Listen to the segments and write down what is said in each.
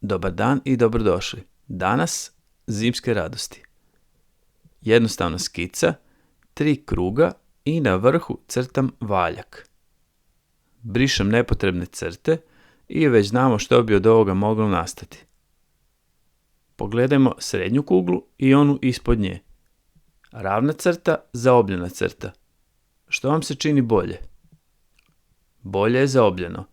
Dobar dan i dobrodošli. Danas zimske radosti. Jednostavna skica, 3 kruga i na vrhu crtam valjak. Brišem nepotrebne crte i već znamo što bi od ovoga moglo nastati. Pogledajmo srednju kuglu i onu ispod nje. Ravna crta, zaobljena crta. Što vam se čini bolje? Bolje je zaobljeno.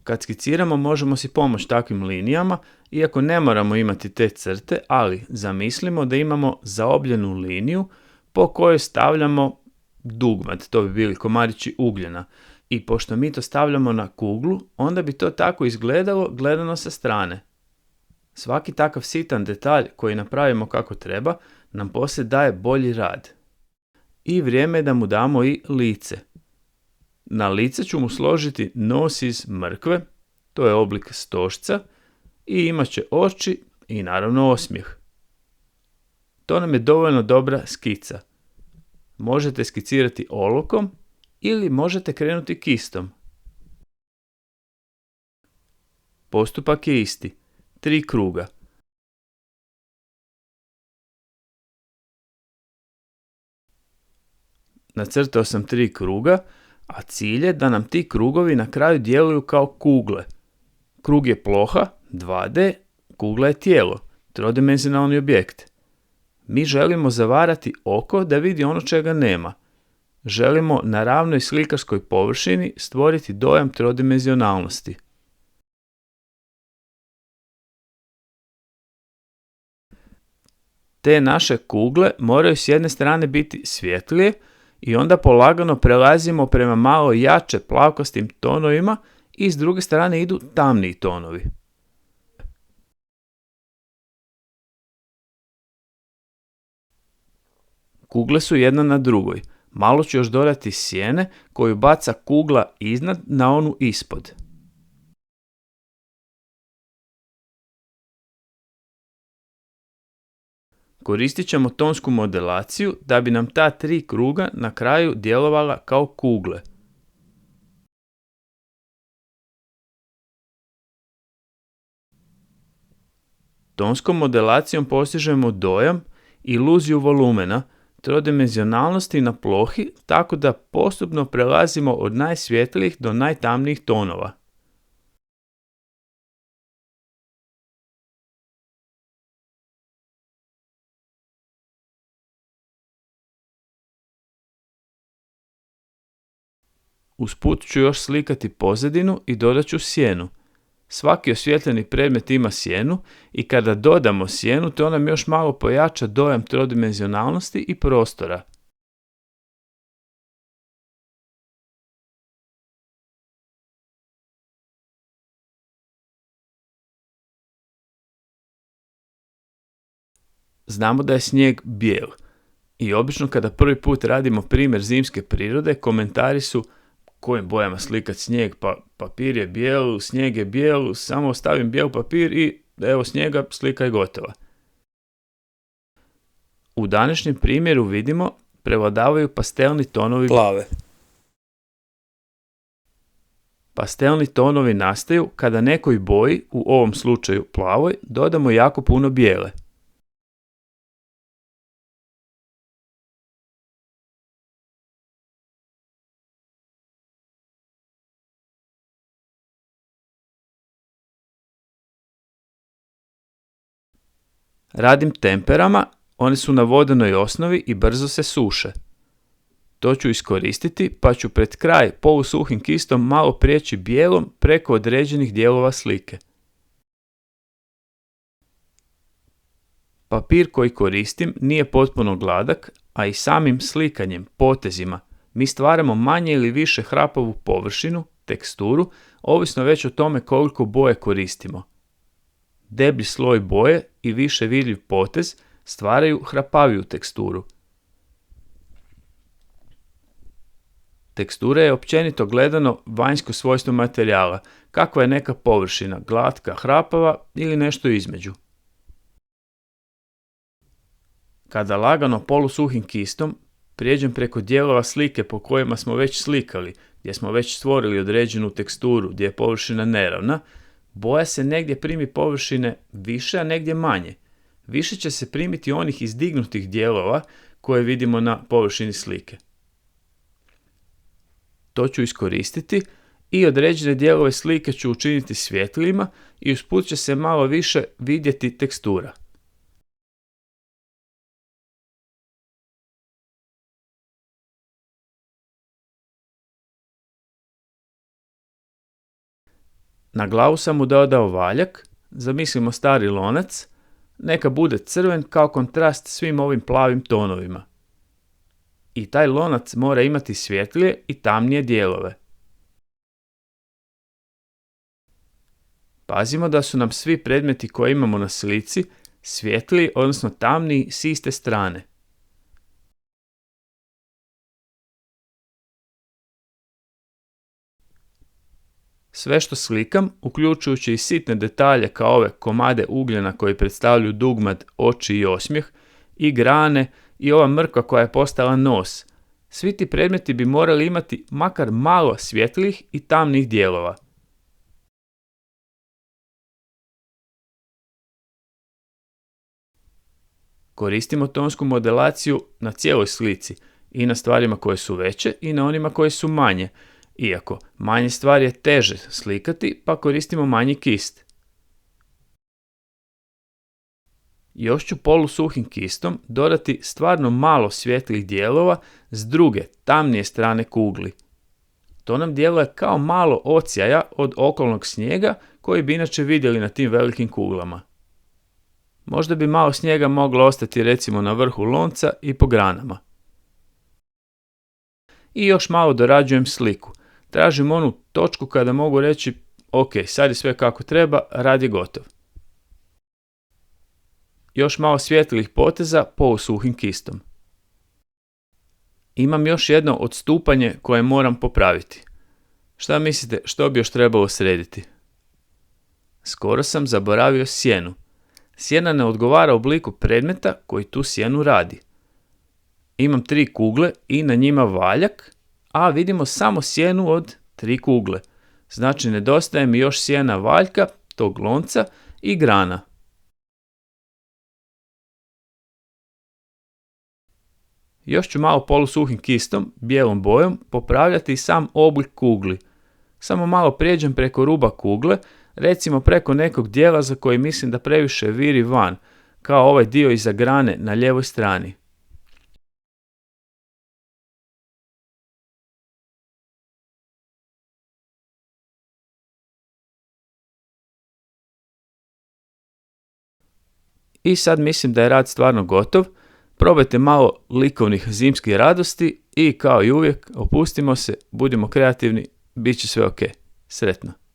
Kad skiciramo možemo si pomoći takvim linijama, iako ne moramo imati te crte, ali zamislimo da imamo zaobljenu liniju po kojoj stavljamo dugmad, to bi bili komadići ugljena. I pošto mi to stavljamo na kuglu, onda bi to tako izgledalo gledano sa strane. Svaki takav sitan detalj koji napravimo kako treba, nam poslije daje bolji rad. I vrijeme je da mu damo i lice. Na lice ću mu složiti nos iz mrkve, to je oblik stožca, i imat će oči i naravno osmijeh. To nam je dovoljno dobra skica. Možete skicirati olovkom ili možete krenuti kistom. Postupak je isti. 3 kruga. Nacrtao sam 3 kruga, a cilj je da nam ti krugovi na kraju djeluju kao kugle. Krug je ploha, 2D, kugla je tijelo, trodimenzionalni objekt. Mi želimo zavarati oko da vidi ono čega nema. Želimo na ravnoj slikarskoj površini stvoriti dojam trodimenzionalnosti. Te naše kugle moraju s jedne strane biti svjetlije i onda polagano prelazimo prema malo jače plavkastim tonovima i s druge strane idu tamniji tonovi. Kugle su jedna na drugoj. Malo ću još dodati sjene koju baca kugla iznad na onu ispod. Koristit ćemo tonsku modelaciju da bi nam ta 3 kruga na kraju djelovala kao kugle. Tonskom modelacijom postižemo dojam, iluziju volumena, trodimenzionalnosti na plohi, tako da postupno prelazimo od najsvjetlijih do najtamnijih tonova. Usput ću još slikati pozadinu i dodat ću sjenu. Svaki osvjetljeni predmet ima sjenu i kada dodamo sjenu, to nam još malo pojača dojam trodimenzionalnosti i prostora. Znamo da je snijeg bijel i obično kada prvi put radimo primjer zimske prirode, komentari su: kojim bojama slikat snijeg, pa papir je bijel, snijeg je bijel, samo ostavim bijel papir i evo snijega, slika je gotova. U današnjem primjeru vidimo prevladavaju pastelni tonovi plave. Pastelni tonovi nastaju kada nekoj boji, u ovom slučaju plavoj, dodamo jako puno bijele. Radim temperama, one su na vodenoj osnovi i brzo se suše. To ću iskoristiti pa ću pred kraj polusuhim kistom malo prijeći bijelom preko određenih dijelova slike. Papir koji koristim nije potpuno gladak, a i samim slikanjem, potezima, mi stvaramo manje ili više hrapavu površinu, teksturu, ovisno već o tome koliko boje koristimo. Deblji sloj boje i više vidljiv potez stvaraju hrapaviju teksturu. Tekstura je općenito gledano vanjsko svojstvo materijala, kakva je neka površina, glatka, hrapava ili nešto između. Kada lagano polusuhim kistom prijeđem preko dijelova slike po kojima smo već slikali, gdje smo već stvorili određenu teksturu, gdje je površina neravna, Boja se negdje primi površine više, a negdje manje. Više će se primiti onih izdignutih dijelova koje vidimo na površini slike. To ću iskoristiti i određene dijelove slike ću učiniti svjetlijima i usput će se malo više vidjeti tekstura. Na glavu sam mu dodao valjak, zamislimo stari lonac, neka bude crven kao kontrast svim ovim plavim tonovima. I taj lonac mora imati svjetlije i tamnije dijelove. Pazimo da su nam svi predmeti koje imamo na slici svjetliji, odnosno tamniji s iste strane. Sve što slikam, uključujući i sitne detalje kao ove komade ugljena koji predstavljaju dugmad, oči i osmijeh, i grane i ova mrkva koja je postala nos, svi ti predmeti bi morali imati makar malo svjetlijih i tamnih dijelova. Koristimo tonsku modelaciju na cijeloj slici, i na stvarima koje su veće i na onima koje su manje, iako manje stvari je teže slikati, pa koristimo manji kist. Još ću polusuhim kistom dodati stvarno malo svjetlih dijelova s druge, tamnije strane kugli. To nam djeluje kao malo odsjaja od okolnog snijega koji bi inače vidjeli na tim velikim kuglama. Možda bi malo snijega moglo ostati recimo na vrhu lonca i po granama. I još malo dorađujem sliku. Tražim onu točku kada mogu reći ok, sad je sve kako treba, rad je gotov. Još malo svjetlih poteza polusuhim kistom. Imam još jedno odstupanje koje moram popraviti. Šta mislite, što bi još trebalo srediti? Skoro sam zaboravio sjenu. Sjena ne odgovara obliku predmeta koji tu sjenu radi. Imam 3 kugle i na njima valjak, a vidimo samo sjenu od 3 kugle. Znači nedostaje mi još sjena valjka, tog lonca i grana. Još ću malo polusuhim kistom, bijelom bojom, popravljati sam oblik kugli. Samo malo prijeđem preko ruba kugle, recimo preko nekog dijela za koji mislim da previše viri van, kao ovaj dio iza grane na lijevoj strani. I sad mislim da je rad stvarno gotov. Probajte malo likovnih zimskih radosti i kao i uvijek opustimo se, budimo kreativni, bit će sve ok. Sretno!